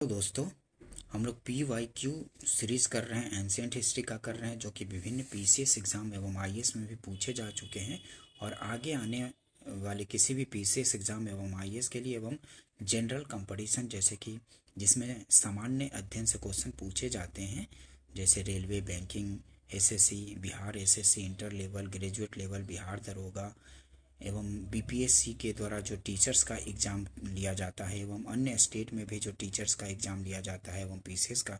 तो दोस्तों, हम लोग PYQ सीरीज़ कर रहे हैं, एंशियंट हिस्ट्री का कर रहे हैं, जो कि विभिन्न PCS एग्ज़ाम एवं IAS में भी पूछे जा चुके हैं और आगे आने वाले किसी भी PCS एग्ज़ाम एवं IAS के लिए एवं जनरल कंपटीशन जैसे कि जिसमें सामान्य अध्ययन से क्वेश्चन पूछे जाते हैं, जैसे railway, banking, SSC, Bihar SSC, inter level, graduate level, Bihar दरोगा एवं BPSC के द्वारा जो टीचर्स का एग्ज़ाम लिया जाता है एवं अन्य स्टेट में भी जो टीचर्स का एग्ज़ाम लिया जाता है एवं PCS का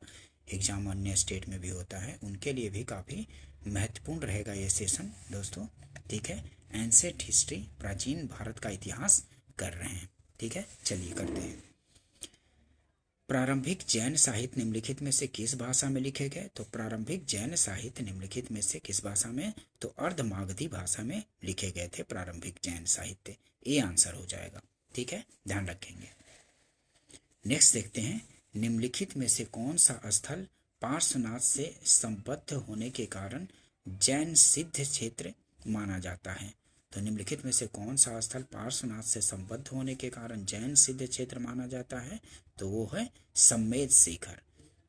एग्ज़ाम अन्य स्टेट में भी होता है, उनके लिए भी काफ़ी महत्वपूर्ण रहेगा ये सेशन दोस्तों। ठीक है, एंशिएंट हिस्ट्री, प्राचीन भारत का इतिहास कर रहे हैं। ठीक है, चलिए करते हैं। प्रारंभिक जैन साहित्य निम्नलिखित में से किस भाषा में लिखे गए? तो प्रारंभिक जैन साहित्य निम्नलिखित में से किस भाषा में? तो अर्धमागधी भाषा में लिखे गए थे प्रारंभिक जैन साहित्य। ये आंसर हो जाएगा। ठीक है, ध्यान रखेंगे। नेक्स्ट देखते हैं, निम्नलिखित में से कौन सा स्थल पार्श्वनाथ से संबद्ध होने के कारण जैन सिद्ध क्षेत्र माना जाता है? तो निम्नलिखित में से कौन सा स्थल पार्श्वनाथ से संबद्ध होने के कारण जैन सिद्ध क्षेत्र माना जाता है? तो वो है सम्मेद शिखर।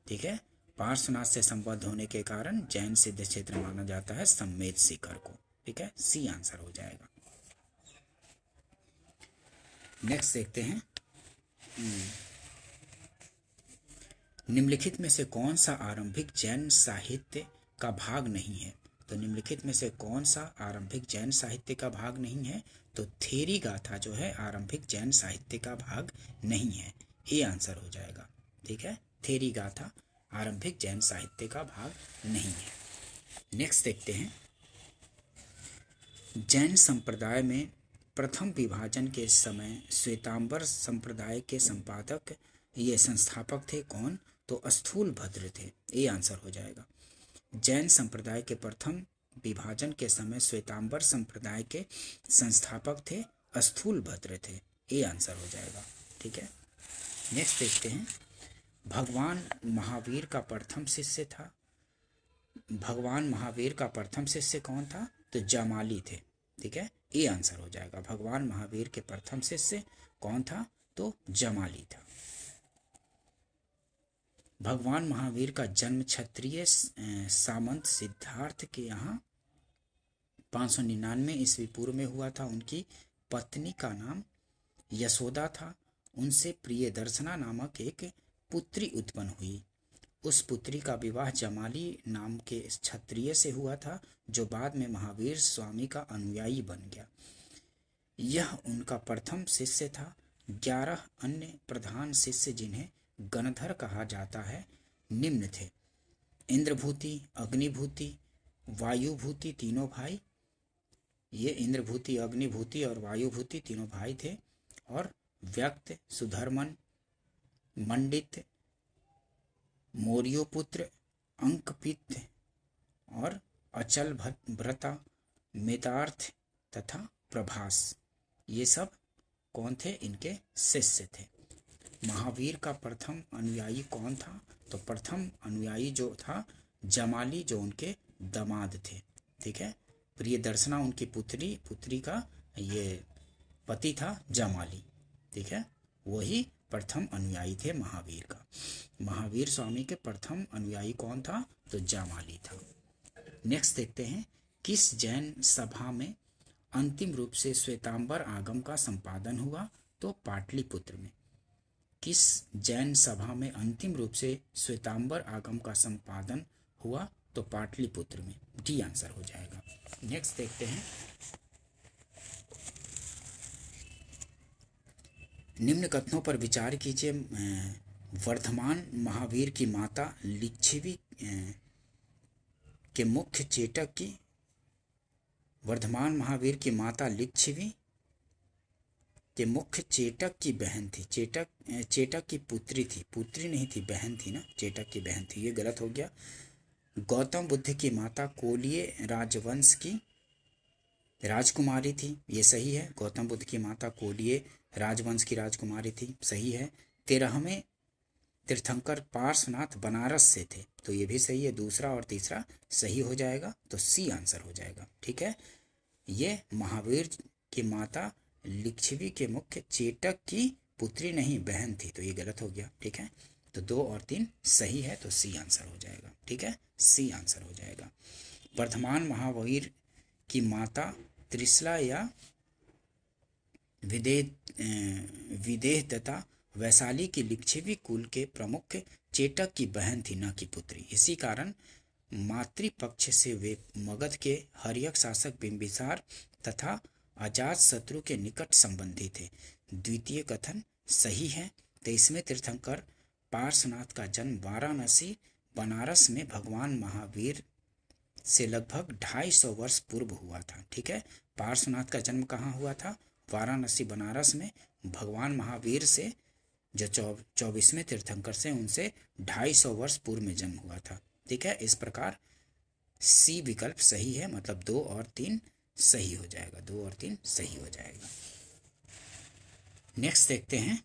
ठीक है, पार्श्वनाथ से संबद्ध होने के कारण जैन सिद्ध क्षेत्र माना जाता है सम्मेद शिखर को। ठीक है, सी आंसर हो जाएगा। नेक्स्ट देखते हैं, निम्नलिखित में से कौन सा आरंभिक जैन साहित्य का भाग नहीं है? तो निम्नलिखित में से कौन सा आरंभिक जैन साहित्य का भाग नहीं है? तो थेरी गाथा जो है आरंभिक जैन साहित्य का भाग नहीं है। ये आंसर हो जाएगा। ठीक है, थेरी गाथा आरंभिक जैन साहित्य का भाग नहीं है। नेक्स्ट देखते हैं, जैन संप्रदाय में प्रथम विभाजन के समय श्वेतांबर संप्रदाय के संपादक ये संस्थापक थे कौन? तो स्थूल भद्र थे। ये आंसर हो जाएगा। जैन संप्रदाय के प्रथम विभाजन के समय श्वेतांबर संप्रदाय के संस्थापक थे स्थूल भद्र थे। ये आंसर हो जाएगा। ठीक है, नेक्स्ट देखते हैं, भगवान महावीर का प्रथम शिष्य था। भगवान महावीर का प्रथम शिष्य कौन था? तो जमाली थे। ठीक है, ये आंसर हो जाएगा। भगवान महावीर के प्रथम शिष्य कौन था? तो जमाली था। भगवान महावीर का जन्म क्षत्रिय सामंत सिद्धार्थ के यहाँ 599 ईस्वी पूर्व में हुआ था। उनकी पत्नी का नाम यशोदा था। उनसे प्रियदर्शना नामक एक पुत्री उत्पन्न हुई। उस पुत्री का विवाह जमाली नाम के क्षत्रिय से हुआ था, जो बाद में महावीर स्वामी का अनुयायी बन गया। यह उनका प्रथम शिष्य था। 11 अन्य प्रधान शिष्य, जिन्हें गणधर कहा जाता है, निम्न थे: इंद्रभूति, अग्निभूति, वायुभूति, तीनों भाई। ये इंद्रभूति, अग्निभूति और वायुभूति तीनों भाई थे। और व्यक्त, सुधर्मन, मंडित, मौर्योपुत्र, अंकपित और अचल भ्रता, मेतार्थ तथा प्रभास, ये सब कौन थे? इनके शिष्य थे। महावीर का प्रथम अनुयायी कौन था? तो प्रथम अनुयायी जो था जमाली, जो उनके दामाद थे। ठीक है, प्रियदर्शना उनकी पुत्री का ये पति था जमाली। ठीक है, वही प्रथम अनुयायी थे महावीर का। महावीर स्वामी के प्रथम अनुयायी कौन था? तो जमाली था। नेक्स्ट देखते हैं, किस जैन सभा में अंतिम रूप से श्वेतांबर आगम का संपादन हुआ? तो पाटलिपुत्र में। किस जैन सभा में अंतिम रूप से श्वेतांबर आगम का संपादन हुआ? तो पाटलिपुत्र में। डी आंसर हो जाएगा। नेक्स्ट देखते हैं, निम्न कथनों पर विचार कीजिए। वर्धमान महावीर की माता लिच्छवी के मुख्य चेटक की वर्धमान महावीर की माता लिच्छवी के मुख्य चेटक की बहन थी। चेटक की पुत्री थी, पुत्री नहीं थी, बहन थी ना, चेटक की बहन थी। ये गलत हो गया। गौतम बुद्ध की माता कोलिय राजवंश की राजकुमारी थी। ये सही है। गौतम बुद्ध की माता कोलिय राजवंश की राजकुमारी थी, सही है। 13वें तीर्थंकर पार्श्वनाथ बनारस से थे, तो ये भी सही है। दूसरा और तीसरा सही हो जाएगा, तो सी आंसर हो जाएगा। ठीक है, ये महावीर की माता लिच्छवी के मुख्य चेटक की पुत्री नहीं, बहन थी, तो ये गलत हो गया। ठीक है, तो 2 और 3 सही है, तो सी आंसर हो जाएगा। ठीक है, सी आंसर हो जाएगा। वर्धमान महावीर की माता त्रिशला या विदेह तथा वैशाली की लिच्छवी कुल के प्रमुख चेटक की बहन थी, न कि पुत्री। इसी कारण मातृपक्ष से वे मगध के हर्यक शासक बिंबिसार तथा अजात शत्रु के निकट संबंधी थे। द्वितीय कथन सही है। 23वें तीर्थंकर पार्श्वनाथ का जन्म वाराणसी बनारस में भगवान महावीर से लगभग 250 वर्ष पूर्व हुआ था। ठीक है, पार्श्वनाथ का जन्म कहाँ हुआ था? वाराणसी बनारस में। भगवान महावीर से जो 24वें तीर्थंकर से उनसे 250 वर्ष पूर्व में जन्म हुआ था। ठीक है, इस प्रकार सी विकल्प सही है, मतलब 2 और 3 सही हो जाएगा, 2 और 3 सही हो जाएगा। नेक्स्ट देखते हैं,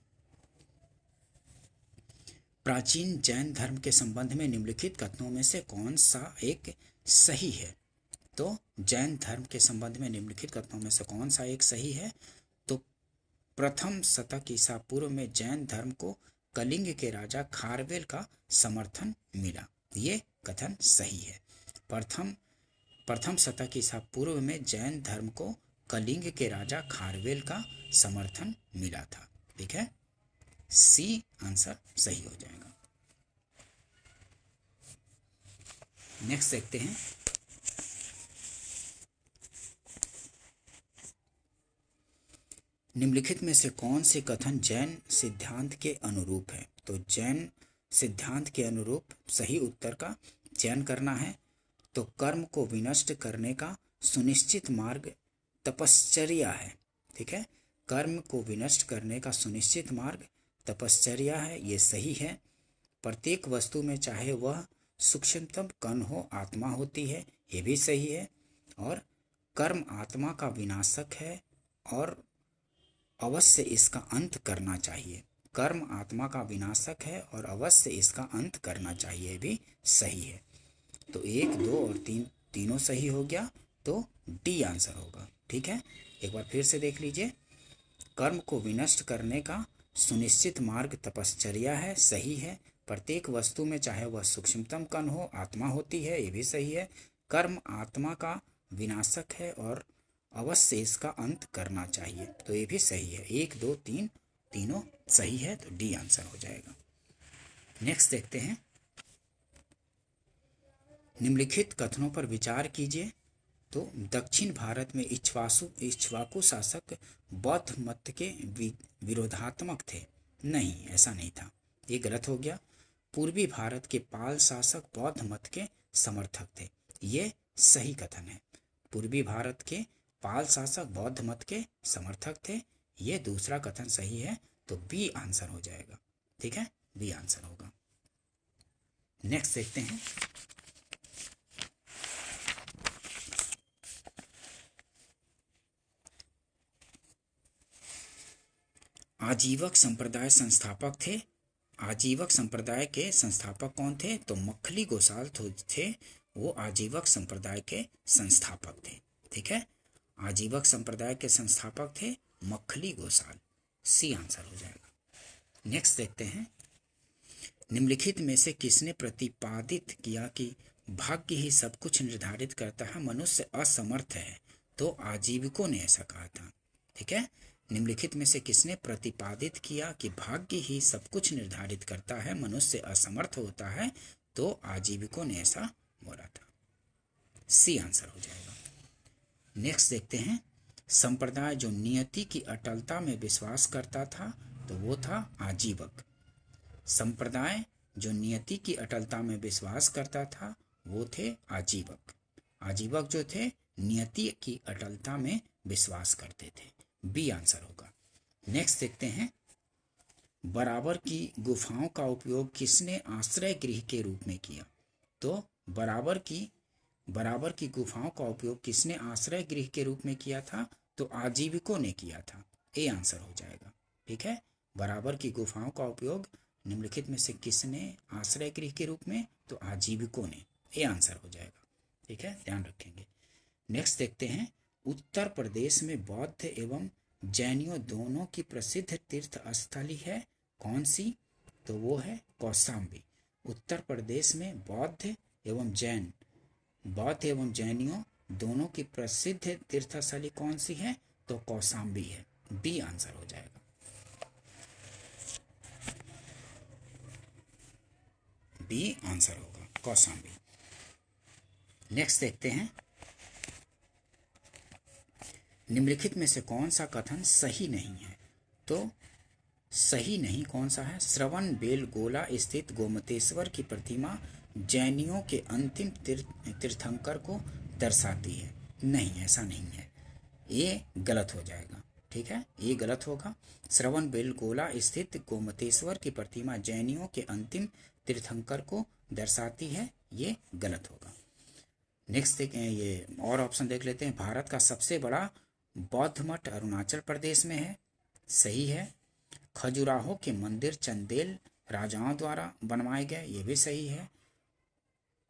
प्राचीन जैन धर्म के संबंध में निम्नलिखित कथनों में से कौन सा एक सही है? तो जैन धर्म के संबंध में निम्नलिखित कथनों में से कौन सा एक सही है? तो प्रथम शतक ईसा पूर्व में जैन धर्म को कलिंग के राजा खारवेल का समर्थन मिला, ये कथन सही है। प्रथम शतक ईसा पूर्व में जैन धर्म को कलिंग के राजा खारवेल का समर्थन मिला था। ठीक है, सी आंसर सही हो जाएगा। नेक्स्ट देखते हैं, निम्नलिखित में से कौन से कथन जैन सिद्धांत के अनुरूप है? तो जैन सिद्धांत के अनुरूप सही उत्तर का चयन करना है। तो कर्म को विनष्ट करने का सुनिश्चित मार्ग तपश्चर्या है। ठीक है, कर्म को विनष्ट करने का सुनिश्चित मार्ग तपश्चर्या है, ये सही है। प्रत्येक वस्तु में चाहे वह सूक्ष्मतम कण हो, आत्मा होती है, ये भी सही है। और कर्म आत्मा का विनाशक है और अवश्य इसका अंत करना चाहिए। कर्म आत्मा का विनाशक है और अवश्य इसका अंत करना चाहिए, भी सही है। तो 1, 2 और 3 तीनों सही हो गया, तो डी आंसर होगा। ठीक है, एक बार फिर से देख लीजिए, कर्म को विनष्ट करने का सुनिश्चित मार्ग तपश्चर्या है, सही है। प्रत्येक वस्तु में चाहे वह सूक्ष्मतम कण हो, आत्मा होती है, ये भी सही है। कर्म आत्मा का विनाशक है और अवश्य इसका अंत करना चाहिए, तो ये भी सही है। 1, 2, 3 तीनों सही है, तो डी आंसर हो जाएगा। नेक्स्ट देखते हैं, निम्नलिखित कथनों पर विचार कीजिए। तो दक्षिण भारत में इक्ष्वाकु शासक बौद्ध मत के विरोधात्मक थे। नहीं, ऐसा नहीं था, ये गलत हो गया। पूर्वी भारत के पाल शासक बौद्ध मत के समर्थक थे, ये सही कथन है। पूर्वी भारत के पाल शासक बौद्ध मत के समर्थक थे, ये दूसरा कथन सही है, तो बी आंसर हो जाएगा। ठीक है, बी आंसर होगा। नेक्स्ट देखते हैं, आजीवक संप्रदाय संस्थापक थे। आजीवक संप्रदाय के संस्थापक कौन थे? तो मखली गोसाल थे, वो आजीवक संप्रदाय के संस्थापक थे। ठीक है, आजीवक संप्रदाय के संस्थापक थे मखली गोसाल, सी आंसर हो जाएगा। नेक्स्ट देखते हैं, निम्नलिखित में से किसने प्रतिपादित किया कि भाग्य ही सब कुछ निर्धारित करता है, मनुष्य असमर्थ है? तो आजीविकों ने ऐसा कहा था। ठीक है, निम्नलिखित में से किसने प्रतिपादित किया कि भाग्य ही सब कुछ निर्धारित करता है, मनुष्य असमर्थ होता है? तो आजीविकों ने ऐसा बोला था, सी आंसर हो जाएगा। नेक्स्ट देखते हैं, संप्रदाय जो नियति की अटलता में विश्वास करता था, तो वो था आजीवक। संप्रदाय जो नियति की अटलता में विश्वास करता था, वो थे आजीवक। आजीवक जो थे नियति की अटलता में विश्वास करते थे, बी आंसर होगा। नेक्स्ट देखते हैं, बराबर की गुफाओं का उपयोग किसने आश्रय गृह के रूप में किया? तो बराबर की गुफाओं का उपयोग किसने आश्रय गृह के रूप में किया था? तो आजीविकों ने किया था, ए आंसर हो जाएगा। ठीक है, बराबर की गुफाओं का उपयोग निम्नलिखित में से किसने आश्रय गृह के रूप में? तो आजीविकों ने, ए आंसर हो जाएगा। ठीक है, ध्यान रखेंगे। नेक्स्ट देखते हैं, उत्तर प्रदेश में बौद्ध एवं जैनियों दोनों की प्रसिद्ध तीर्थ स्थली है, कौन सी? तो वो है कौशाम्बी। उत्तर प्रदेश में बौद्ध एवं जैनियों दोनों की प्रसिद्ध तीर्थस्थली कौन सी है? तो कौशाम्बी है। बी आंसर हो जाएगा। बी आंसर होगा कौशाम्बी। नेक्स्ट देखते हैं, निम्नलिखित में से कौन सा कथन सही नहीं है? तो सही नहीं कौन सा है? श्रवण बेलगोला स्थित गोमतेश्वर की प्रतिमा जैनियों के अंतिम तीर्थंकर को दर्शाती है। नहीं, ऐसा नहीं है, ये गलत हो जाएगा। ठीक है, ये गलत होगा। श्रवण बेलगोला स्थित गोमतेश्वर की प्रतिमा जैनियों के अंतिम तीर्थंकर को दर्शाती है, ये गलत होगा। नेक्स्ट देखें, ये और ऑप्शन देख लेते हैं। भारत का सबसे बड़ा बौद्ध मठ अरुणाचल प्रदेश में है, सही है। खजुराहो के मंदिर चंदेल राजाओं द्वारा बनवाए गए, ये भी सही है।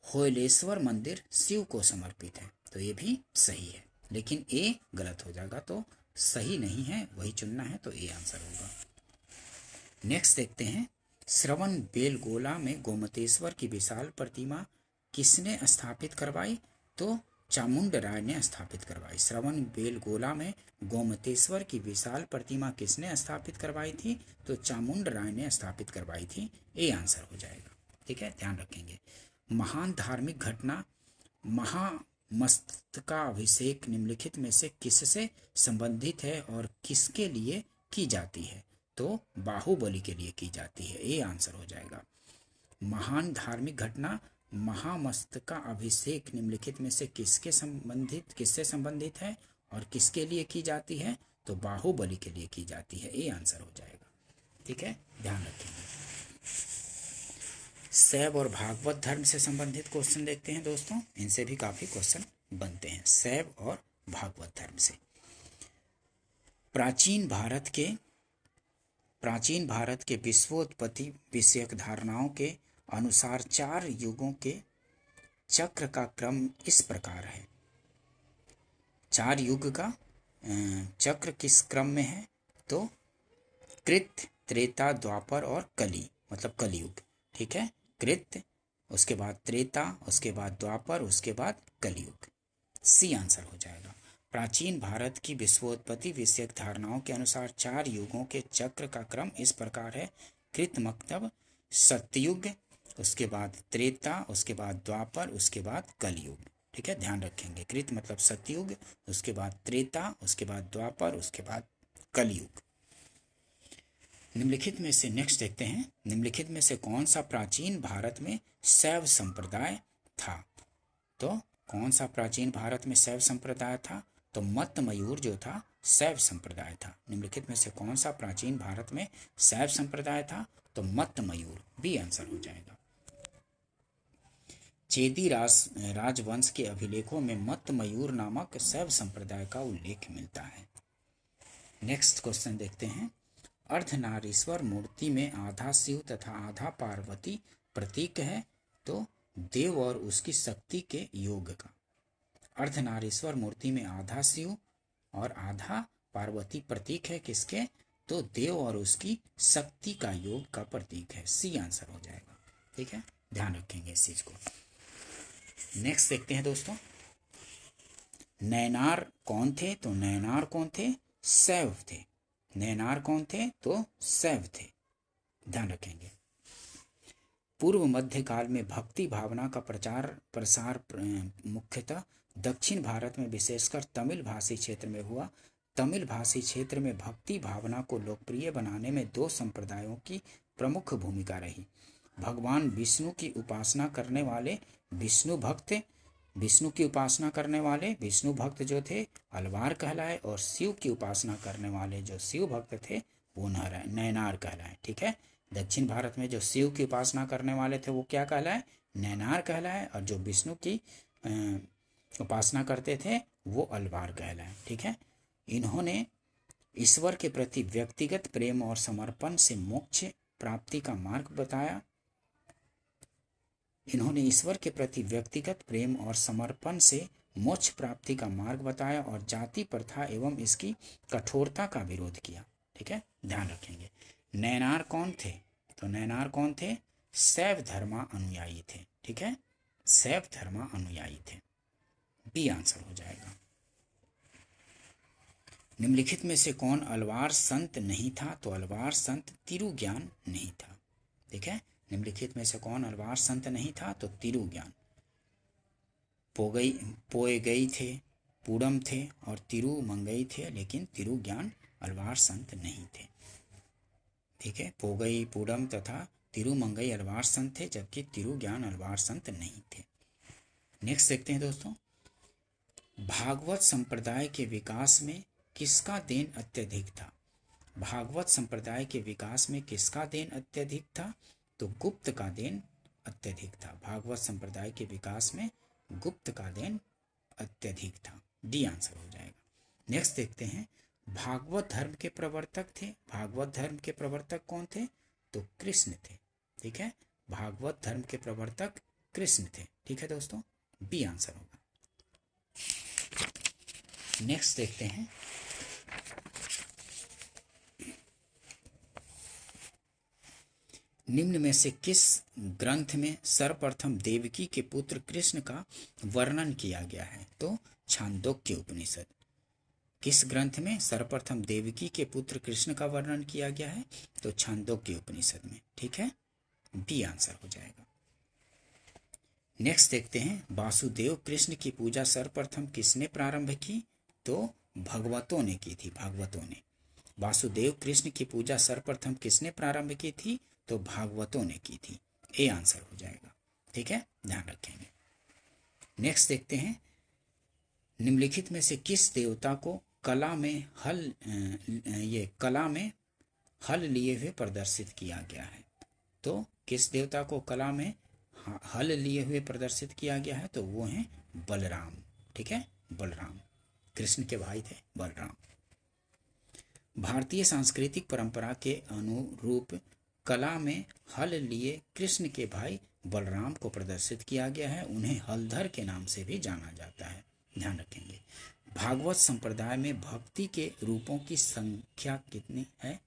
होयलेश्वर मंदिर शिव को समर्पित है, तो ये भी सही है, लेकिन ए गलत हो जाएगा, तो सही नहीं है, वही चुनना है, तो ए आंसर होगा। नेक्स्ट देखते हैं, श्रवण बेलगोला में गोमतेश्वर की विशाल प्रतिमा किसने स्थापित करवाई? तो चामुंड राय ने स्थापित करवाई। श्रवण बेलगोला में गोमतेश्वर की विशाल प्रतिमा किसने स्थापित करवाई थी? तो चामुंड राय ने स्थापित करवाई थी, ए आंसर हो जाएगा। ठीक है, ध्यान रखेंगे। महान धार्मिक घटना महामस्तकाभिषेक निम्नलिखित में से किससे संबंधित है और किसके लिए की जाती है? तो बाहुबली के लिए की जाती है, ए आंसर हो जाएगा। महान धार्मिक घटना महामस्तकाभिषेक निम्नलिखित में से किससे संबंधित है और किसके लिए की जाती है? तो बाहुबली के लिए की जाती है, ए आंसर हो जाएगा। ठीक है, ध्यान रखेंगे। शैव और भागवत धर्म से संबंधित क्वेश्चन देखते हैं दोस्तों, इनसे भी काफी क्वेश्चन बनते हैं, शैव और भागवत धर्म से। प्राचीन भारत के विश्वोत्पत्ति विषयक धारणाओं के अनुसार 4 युगों के चक्र का क्रम इस प्रकार है। 4 युग का चक्र किस क्रम में है? तो कृत, त्रेता, द्वापर और कली, मतलब कलयुग। ठीक है, कृत, उसके बाद त्रेता, उसके बाद द्वापर, उसके बाद कलयुग। सी आंसर हो जाएगा। प्राचीन भारत की विश्वोत्पत्ति विषयक धारणाओं के अनुसार 4 युगों के चक्र का क्रम इस प्रकार है। कृत मतलब सतयुग, उसके बाद त्रेता, उसके बाद द्वापर, उसके बाद कलयुग। ठीक है, ध्यान रखेंगे। कृत मतलब सतयुग, उसके बाद त्रेता, उसके बाद द्वापर, उसके बाद कलयुग। निम्नलिखित में से नेक्स्ट देखते हैं, निम्नलिखित में से कौन सा प्राचीन भारत में शैव संप्रदाय था? तो कौन सा प्राचीन भारत में शैव संप्रदाय था? तो मत्त मयूर जो था शैव संप्रदाय था। निम्नलिखित में से कौन सा प्राचीन भारत में शैव संप्रदाय था? तो मत्त मयूर, बी आंसर हो जाएगा। चेदी राजवंश के अभिलेखों में मत्त मयूर नामक शैव संप्रदाय का उल्लेख मिलता है। नेक्स्ट क्वेश्चन देखते हैं, अर्धनारीश्वर मूर्ति में आधा शिव तथा आधा पार्वती प्रतीक है, तो देव और उसकी शक्ति के योग का। अर्धनारीश्वर मूर्ति में आधा शिव और आधा पार्वती प्रतीक है, किसके? तो देव और उसकी शक्ति का योग का प्रतीक है, सी आंसर हो जाएगा। ठीक है, ध्यान रखेंगे इस चीज को। नेक्स्ट देखते हैं दोस्तों, नैनार कौन थे? तो नैनार कौन थे? शैव थे। नैनार कौन थे? तो शैव थे, ध्यान रखेंगे। पूर्व मध्य काल में भक्ति भावना का प्रसार मुख्यतः दक्षिण भारत में विशेषकर तमिल भाषी क्षेत्र में हुआ। तमिल भाषी क्षेत्र में भक्ति भावना को लोकप्रिय बनाने में 2 संप्रदायों की प्रमुख भूमिका रही। भगवान विष्णु की उपासना करने वाले विष्णु भक्त जो थे अलवार कहलाए, और शिव की उपासना करने वाले जो शिव भक्त थे वो नैनार कहलाए। ठीक है, दक्षिण भारत में जो शिव की उपासना करने वाले थे वो क्या कहलाए? नैनार कहलाए, और जो विष्णु की उपासना करते थे वो अलवार कहलाए। ठीक है, इन्होंने ईश्वर के प्रति व्यक्तिगत प्रेम और समर्पण से मोक्ष प्राप्ति का मार्ग बताया। इन्होंने ईश्वर के प्रति व्यक्तिगत प्रेम और समर्पण से मोक्ष प्राप्ति का मार्ग बताया और जाति प्रथा एवं इसकी कठोरता का विरोध किया। ठीक है, ध्यान रखेंगे। नैनार कौन थे? तो नयनार कौन थे? शैव धर्मा अनुयायी थे। ठीक है, शैव धर्मा अनुयायी थे। बी आंसर हो जाएगा। निम्नलिखित में से कौन अलवार संत नहीं था? तो अलवार संत तिरुज्ञान नहीं था। ठीक है, निम्नलिखित में से कौन अलवार संत नहीं था? तो तिरुज्ञान। पोएगई थे, पूडम थे और तिरुमंगई थे, लेकिन तिरुज्ञान अलवार संत नहीं थे। ठीक है, पोगई, पूडम तथा तिरुमंगई अलवार संत थे, जबकि तिरुज्ञान अलवार संत नहीं थे। नेक्स्ट देखते हैं दोस्तों, भागवत संप्रदाय के विकास में किसका देन अत्यधिक था? भागवत संप्रदाय के विकास में किसका देन अत्यधिक था? तो गुप्त का देन अत्यधिक था। भागवत संप्रदाय के विकास में गुप्त का देन अत्यधिक था। डी आंसर हो जाएगा। नेक्स्ट देखते हैं, भागवत धर्म के प्रवर्तक थे। भागवत धर्म के प्रवर्तक कौन थे? तो कृष्ण थे। ठीक है, भागवत धर्म के प्रवर्तक कृष्ण थे। ठीक है दोस्तों, बी आंसर होगा। नेक्स्ट देखते हैं, निम्न में से किस ग्रंथ में सर्वप्रथम देवकी के पुत्र कृष्ण का वर्णन किया गया है? तो छांदोग्य उपनिषद। किस ग्रंथ में सर्वप्रथम देवकी के पुत्र कृष्ण का वर्णन किया गया है? तो छांदोग्य उपनिषद में। ठीक है, बी आंसर हो जाएगा। नेक्स्ट देखते हैं, वासुदेव कृष्ण की पूजा सर्वप्रथम किसने प्रारंभ की? तो भगवतों ने की थी। भागवतों ने। वासुदेव कृष्ण की पूजा सर्वप्रथम किसने प्रारंभ की थी? तो भागवतों ने की थी। ए आंसर हो जाएगा। ठीक है, ध्यान रखेंगे। नेक्स्ट देखते हैं, निम्नलिखित में से किस देवता को कला में हल लिए हुए प्रदर्शित किया गया है? तो किस देवता को कला में हल लिए हुए प्रदर्शित किया गया है? तो वो हैं बलराम। ठीक है, बलराम कृष्ण के भाई थे बलराम। भारतीय सांस्कृतिक परंपरा के अनुरूप कला में हल लिए कृष्ण के भाई बलराम को प्रदर्शित किया गया है। उन्हें हलधर के नाम से भी जाना जाता है। ध्यान रखेंगे। भागवत संप्रदाय में भक्ति के रूपों की संख्या कितनी है?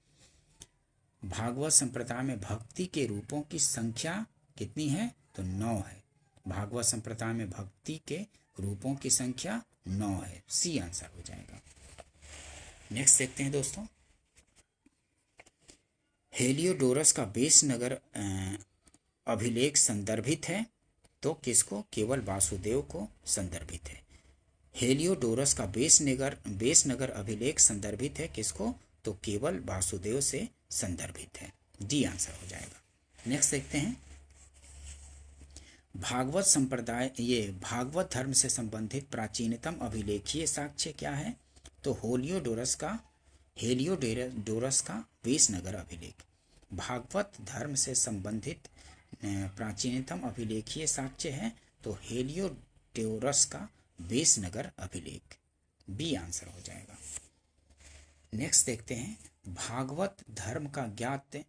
भागवत संप्रदाय में भक्ति के रूपों की संख्या कितनी है? तो 9 है। भागवत संप्रदाय में भक्ति के रूपों की संख्या 9 है। सी आंसर हो जाएगा। नेक्स्ट देखते हैं दोस्तों, हेलियोडोरस का बेस नगर अभिलेख संदर्भित है। तो किसको? केवल वासुदेव को संदर्भित है। हेलियोडोरस का बेस नगर अभिलेख संदर्भित है किसको? तो केवल वासुदेव से संदर्भित है। डी आंसर हो जाएगा। नेक्स्ट देखते हैं, भागवत संप्रदाय भागवत धर्म से संबंधित प्राचीनतम अभिलेखीय साक्ष्य क्या है? तो हेलियोडोरस का बेस नगर अभिलेख। भागवत धर्म से संबंधित प्राचीनतम अभिलेखीय साक्ष्य है तो हेलियोडोरस का बेस नगर अभिलेख। बी आंसर हो जाएगा। नेक्स्ट देखते हैं, भागवत धर्म का ज्ञात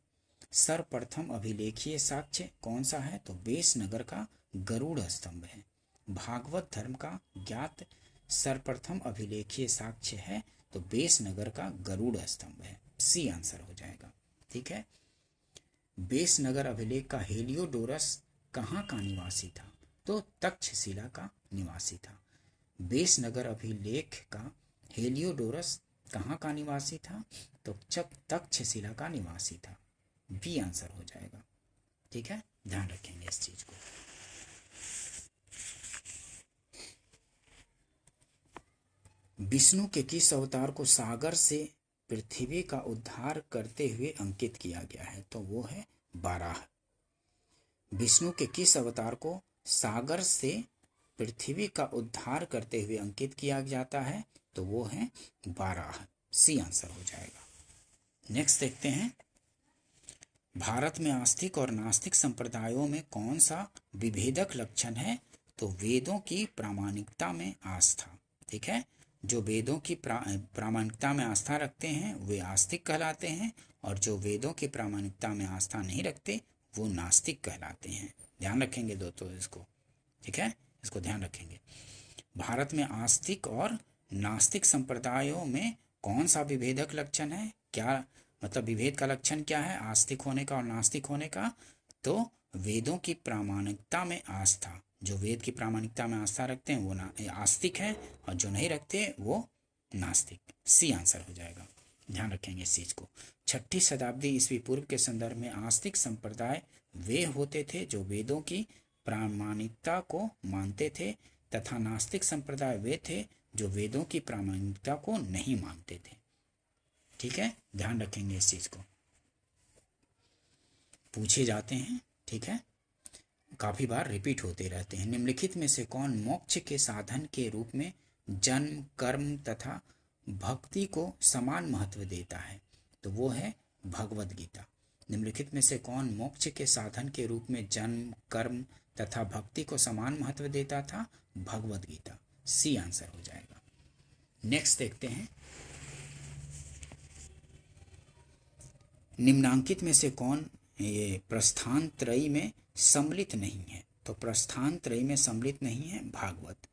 सर्वप्रथम अभिलेखीय साक्ष्य कौन सा है? तो बेस नगर का गरुड़ स्तंभ है। भागवत धर्म का ज्ञात सर्वप्रथम अभिलेखीय साक्ष्य है तो बेस नगर का गरुड़ स्तंभ है। सी आंसर हो जाएगा। ठीक है, बेस नगर अभिलेख का हेलियोडोरस कहाँ का निवासी था? तो तक्षशिला का निवासी था। बेस नगर अभिलेख का हेलियोडोरस कहाँ का निवासी था? तो तक्षशिला का निवासी था। बी आंसर हो जाएगा। ठीक है, ध्यान रखेंगे इस चीज को। विष्णु के किस अवतार को सागर से पृथ्वी का उद्धार करते हुए अंकित किया गया है? तो वो है बाराह। विष्णु के किस अवतार को सागर से पृथ्वी का उद्धार करते हुए अंकित किया जाता है? तो वो है बाराह। सी आंसर हो जाएगा। नेक्स्ट देखते हैं, भारत में आस्तिक और नास्तिक संप्रदायों में कौन सा विभेदक लक्षण है? तो वेदों की प्रामाणिकता में आस्था। ठीक है, जो वेदों की प्रामाणिकता में आस्था रखते हैं वे आस्तिक कहलाते हैं और जो वेदों की प्रामाणिकता में आस्था नहीं रखते वो नास्तिक कहलाते हैं। ध्यान रखेंगे दोस्तों इसको। ठीक है, इसको ध्यान रखेंगे। भारत में आस्तिक और नास्तिक संप्रदायों में कौन सा विभेदक लक्षण है? क्या मतलब विभेद का लक्षण क्या है, आस्तिक होने का और नास्तिक होने का। तो वेदों की प्रामाणिकता में आस्था, जो वेद की प्रामाणिकता में आस्था रखते हैं वो ना आस्तिक है, और जो नहीं रखते वो नास्तिक। सी आंसर हो जाएगा, ध्यान रखेंगे इस चीज को। 6ठी शताब्दी ईस्वी पूर्व के संदर्भ में आस्तिक संप्रदाय वे होते थे जो वेदों की प्रामाणिकता को मानते थे, तथा नास्तिक संप्रदाय वे थे जो वेदों की प्रामाणिकता को नहीं मानते थे। ठीक है, ध्यान रखेंगे इस चीज को, पूछे जाते हैं। ठीक है, काफी बार रिपीट होते रहते हैं। निम्नलिखित में से कौन मोक्ष के साधन के रूप में जन्म, कर्म तथा भक्ति को समान महत्व देता है? तो वो है भगवद गीता। निम्नलिखित में से कौन मोक्ष के साधन के रूप में जन्म, कर्म तथा भक्ति को समान महत्व देता था? भगवद गीता। सी आंसर हो जाएगा। नेक्स्ट देखते हैं, निम्नांकित में से कौन ये प्रस्थान त्रयी में सम्मिलित नहीं है? तो प्रस्थान त्रयी में सम्मिलित नहीं है भागवत।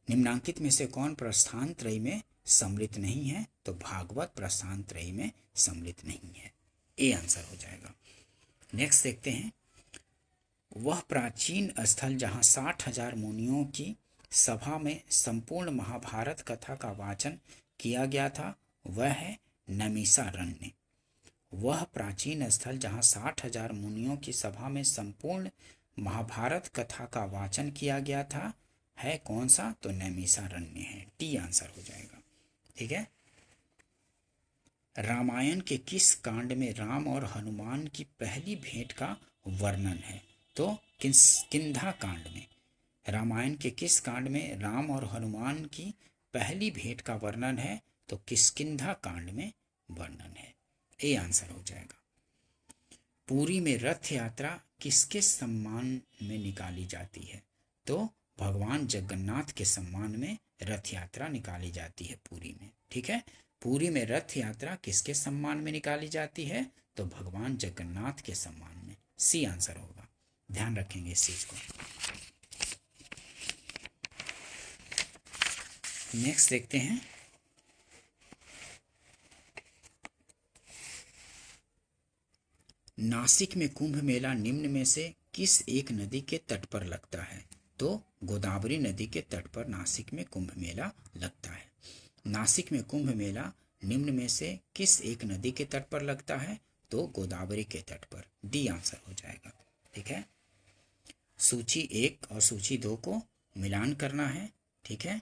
निम्नांकित में से कौन प्रस्थान त्रयी में सम्मिलित नहीं है? तो भागवत प्रस्थान त्रयी में सम्मिलित नहीं है। ए आंसर हो जाएगा। नेक्स्ट देखते हैं, वह प्राचीन स्थल जहां 60,000 मुनियों की सभा में संपूर्ण महाभारत कथा का वाचन किया गया था, वह है नैमिषारण्य। वह प्राचीन स्थल जहां 60,000 मुनियों की सभा में संपूर्ण महाभारत कथा का वाचन किया गया था है कौन सा? तो नैमिषारण्य है। टी आंसर हो जाएगा। ठीक है, रामायण के किस कांड में राम और हनुमान की पहली भेंट का वर्णन है? तो किष्किंधा कांड में। रामायण के किस कांड में राम और हनुमान की पहली भेंट का वर्णन है? तो किष्किंधा कांड में वर्णन है। ए आंसर हो जाएगा। पुरी में रथ यात्रा किसके सम्मान में निकाली जाती है? तो भगवान जगन्नाथ के सम्मान में रथ यात्रा निकाली जाती है पुरी में। ठीक है, पुरी में रथ यात्रा किसके सम्मान में निकाली जाती है? तो भगवान जगन्नाथ के सम्मान में। सी आंसर होगा, ध्यान रखेंगे इस चीज को। नेक्स्ट देखते हैं, नासिक में कुंभ मेला निम्न में से किस एक नदी के तट पर लगता है? तो गोदावरी नदी के तट पर नासिक में कुंभ मेला लगता है। नासिक में कुंभ मेला निम्न में से किस एक नदी के तट पर लगता है? तो गोदावरी के तट पर। डी आंसर हो जाएगा। ठीक है, सूची 1 और सूची 2 को मिलान करना है। ठीक है,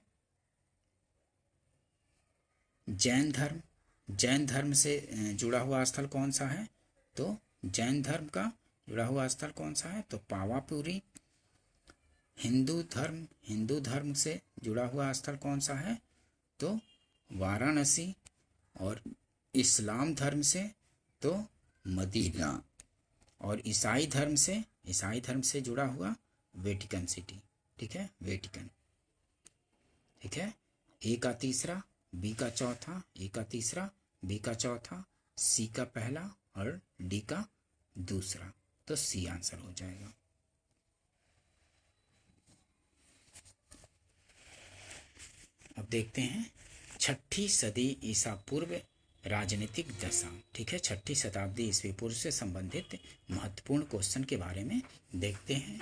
जैन धर्म से जुड़ा हुआ स्थल कौन सा है? तो जैन धर्म का जुड़ा हुआ स्थल कौन सा है? तो पावापुरी। हिंदू धर्म से जुड़ा हुआ स्थल कौन सा है? तो वाराणसी। और इस्लाम धर्म से तो मदीना। और ईसाई धर्म से जुड़ा हुआ वेटिकन सिटी। ठीक है, वेटिकन। ठीक है, ए का तीसरा, बी का चौथा, ए का तीसरा, बी का चौथा, सी का पहला और डी का दूसरा। तो सी आंसर हो जाएगा। अब देखते हैं 6ठी सदी ईसा पूर्व राजनीतिक दशा। ठीक है, 6ठी शताब्दी ईस्वी पूर्व से संबंधित महत्वपूर्ण क्वेश्चन के बारे में देखते हैं।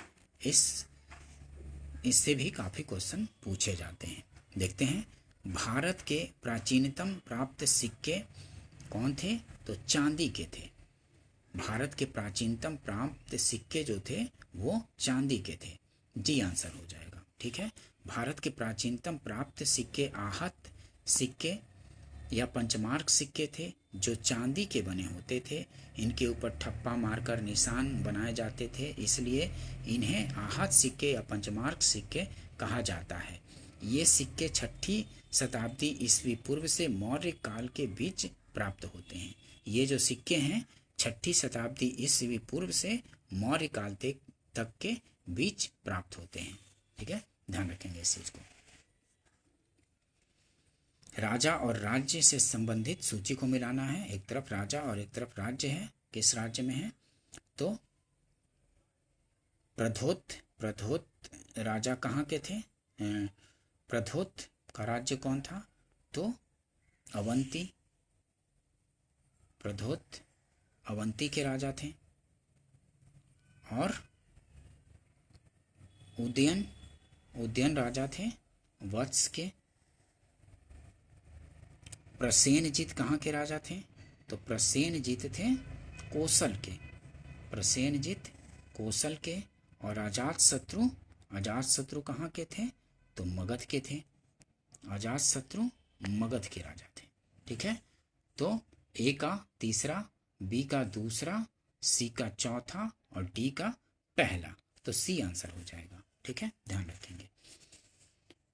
इससे भी काफी क्वेश्चन पूछे जाते हैं। देखते हैं, भारत के प्राचीनतम प्राप्त सिक्के कौन थे? तो चांदी के थे। भारत के प्राचीनतम प्राप्त सिक्के जो थे वो चांदी के थे। जी आंसर हो जाएगा। ठीक है, भारत के प्राचीनतम प्राप्त सिक्के आहत सिक्के या पंचमार्क सिक्के थे, जो चांदी के बने होते थे। इनके ऊपर ठप्पा मारकर निशान बनाए जाते थे, इसलिए इन्हें आहत सिक्के या पंचमार्क सिक्के कहा जाता है। ये सिक्के 6ठी शताब्दी ईस्वी पूर्व से मौर्य काल के बीच प्राप्त होते हैं। ये जो सिक्के हैं 6ठी शताब्दी ईस्वी पूर्व से मौर्य काल तक के बीच प्राप्त होते हैं। ठीक है, ध्यान रखेंगे इस चीज को। राजा और राज्य से संबंधित सूची को मिलाना है। एक तरफ राजा और एक तरफ राज्य है। किस राज्य में है? तो प्रधोत राजा कहाँ के थे? प्रधोत का राज्य कौन था? तो अवंती। प्रद्योत अवंती के राजा थे। और उदयन राजा थे वत्स के। प्रसेनजित कहाँ के राजा थे? तो प्रसेनजित थे कौशल के। प्रसेनजित कौशल के। और अजातशत्रु कहाँ के थे? तो मगध के थे। अजातशत्रु मगध के राजा थे। ठीक है, तो ए का तीसरा, बी का दूसरा, सी का चौथा और डी का पहला, तो सी आंसर हो जाएगा। ठीक है, ध्यान रखेंगे।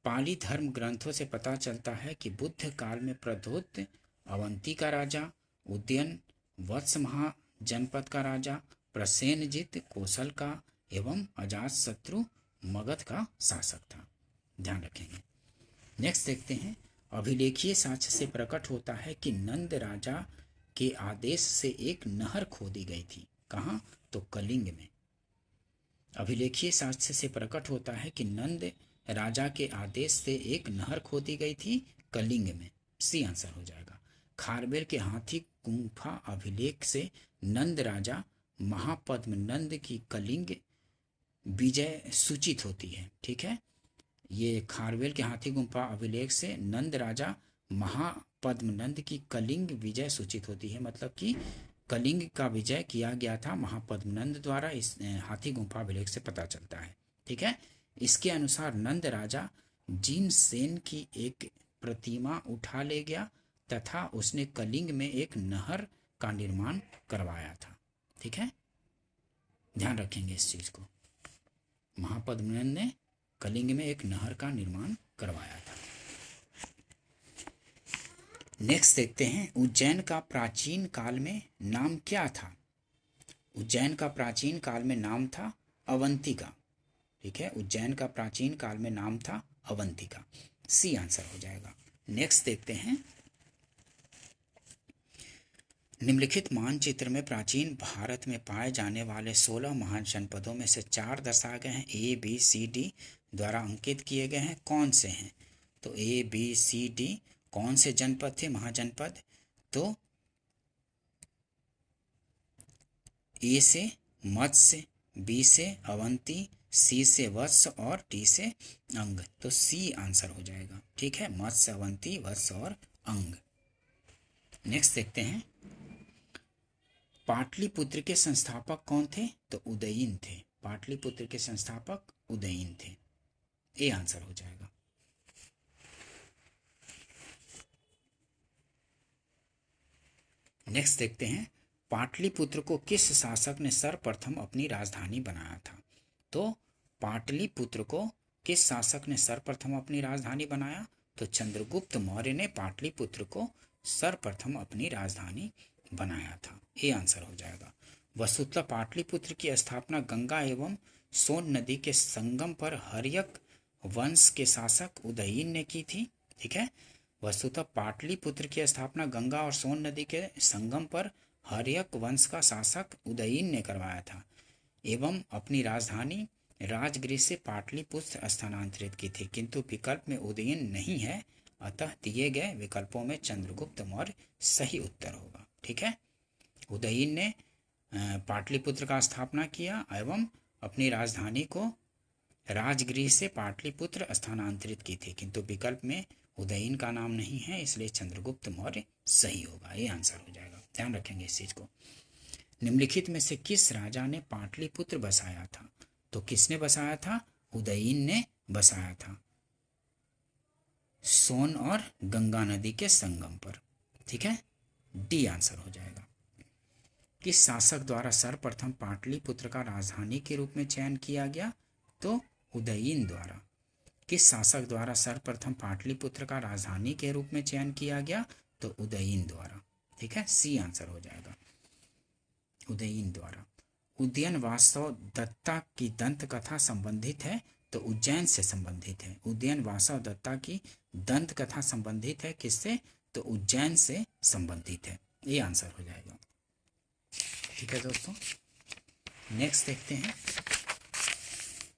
पाली धर्म ग्रंथों से पता चलता है कि बुद्ध काल में प्रद्योत अवंती का राजा, उदयन वत्स महाजनपद का राजा, प्रसेनजित कौशल का एवं अजातशत्रु मगध का शासक था। ध्यान रखेंगे। नेक्स्ट देखते हैं। अभिलेखीय साक्ष्य से प्रकट होता है कि नंद राजा के आदेश से एक नहर खोदी गई थी। कहाँ? तो कलिंग में। अभिलेखीय साक्ष्य से प्रकट होता है कि नंद राजा के आदेश से एक नहर खोदी गई थी कलिंग में। सी आंसर हो जाएगा। खारवेल के हाथी गुंफा अभिलेख से नंद राजा महापद्म नंद की कलिंग विजय सूचित होती है। ठीक है, ये खारवेल के हाथी गुंफा अभिलेख से नंद राजा महापद्म नंद की कलिंग विजय सूचित होती है। मतलब कि कलिंग का विजय किया गया था महापद्मनंद द्वारा, इस हाथी गुंफा अभिलेख से पता चलता है। ठीक है, इसके अनुसार नंद राजा जिनसेन की एक प्रतिमा उठा ले गया तथा उसने कलिंग में एक नहर का निर्माण करवाया था। ठीक है, ध्यान रखेंगे इस चीज को। महापद्मनंद ने कलिंग में एक नहर का निर्माण करवाया था। नेक्स्ट देखते हैं। उज्जैन का प्राचीन काल में नाम क्या था? उज्जैन का प्राचीन काल में नाम था अवंतिका। ठीक है, उज्जैन का प्राचीन काल में नाम था अवंतिका। सी आंसर हो जाएगा। नेक्स्ट देखते हैं। निम्नलिखित मानचित्र में प्राचीन भारत में पाए जाने वाले 16 महान जनपदों में से 4 दर्शाए गए हैं। ए बी सी डी द्वारा अंकित किए गए हैं। कौन से हैं? तो ए बी सी डी कौन से जनपद थे, महाजनपद? तो ए से मत्स्य, बी से अवंती, सी से वत्स और डी से अंग। तो सी आंसर हो जाएगा। ठीक है, मत्स्य, अवंती, वत्स और अंग। नेक्स्ट देखते हैं। पाटलिपुत्र के संस्थापक कौन थे? तो उदयीन थे। पाटलिपुत्र के संस्थापक उदयीन थे। ए आंसर हो जाएगा। नेक्स्ट देखते हैं। पाटलिपुत्र को किस शासक ने सर्वप्रथम अपनी राजधानी बनाया था? तो पाटलिपुत्र को किस शासक ने सर्वप्रथम अपनी राजधानी बनाया? तो चंद्रगुप्त मौर्य ने पाटलिपुत्र को सर्वप्रथम अपनी राजधानी बनाया था। ये आंसर हो जाएगा। वसुतः पाटलिपुत्र की स्थापना गंगा एवं सोन नदी के संगम पर हर्यक वंश के शासक उदयीन ने की थी। ठीक है, वस्तुतः पाटलिपुत्र की स्थापना गंगा और सोन नदी के संगम पर हर्यक वंश का शासक उदयीन ने करवाया था एवं अपनी राजधानी राजगृह से पाटलिपुत्र स्थानांतरित की थी, किंतु विकल्प में उदयीन नहीं है, अतः दिए गए विकल्पों में चंद्रगुप्त मौर्य सही उत्तर होगा। ठीक है, उदयीन ने पाटलिपुत्र का स्थापना किया एवं अपनी राजधानी को राजगृह से पाटलिपुत्र स्थानांतरित की थी, किंतु विकल्प में उदयीन का नाम नहीं है, इसलिए चंद्रगुप्त मौर्य सही होगा। ये आंसर हो जाएगा। ध्यान रखेंगे इस चीज को। निम्नलिखित में से किस राजा ने पाटलिपुत्र बसाया था? तो किसने बसाया था? उदयीन ने बसाया था, सोन और गंगा नदी के संगम पर। ठीक है, डी आंसर हो जाएगा। किस शासक द्वारा सर्वप्रथम पाटलिपुत्र का राजधानी के रूप में चयन किया गया? तो उदयीन द्वारा। किस शासक द्वारा सर्वप्रथम पाटलिपुत्र का राजधानी के रूप में चयन किया गया? तो उदयीन द्वारा। ठीक है, सी आंसर हो जाएगा, उदयीन द्वारा। उदयन वासव दत्ता की दंत कथा संबंधित है? तो उज्जैन से संबंधित है। उदयन वासव दत्ता की दंत कथा संबंधित है किससे? तो उज्जैन से संबंधित है। ये आंसर हो जाएगा। ठीक है दोस्तों, नेक्स्ट देखते हैं।